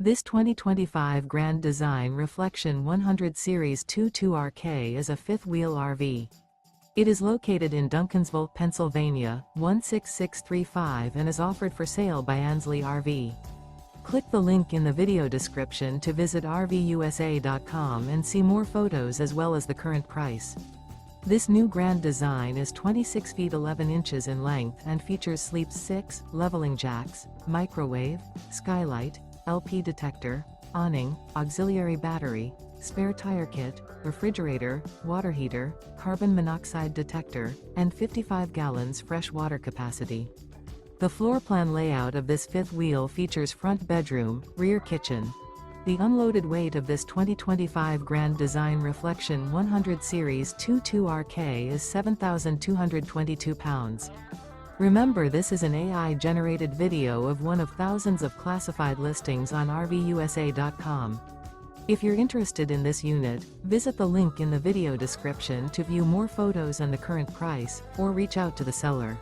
This 2025 Grand Design Reflection 100 Series 22RK is a fifth-wheel RV. It is located in Duncansville, Pennsylvania, 16635 and is offered for sale by Ansley RV. Click the link in the video description to visit RVUSA.com and see more photos as well as the current price. This new Grand Design is 26 feet 11 inches in length and features sleep 6, leveling jacks, microwave, skylight, LP detector, awning, auxiliary battery, spare tire kit, refrigerator, water heater, carbon monoxide detector, and 55 gallons fresh water capacity. The floor plan layout of this fifth wheel features front bedroom, rear kitchen. The unloaded weight of this 2025 Grand Design Reflection 100 Series 22RK is 7,222 pounds. Remember, this is an AI-generated video of one of thousands of classified listings on RVUSA.com. If you're interested in this unit, visit the link in the video description to view more photos and the current price, or reach out to the seller.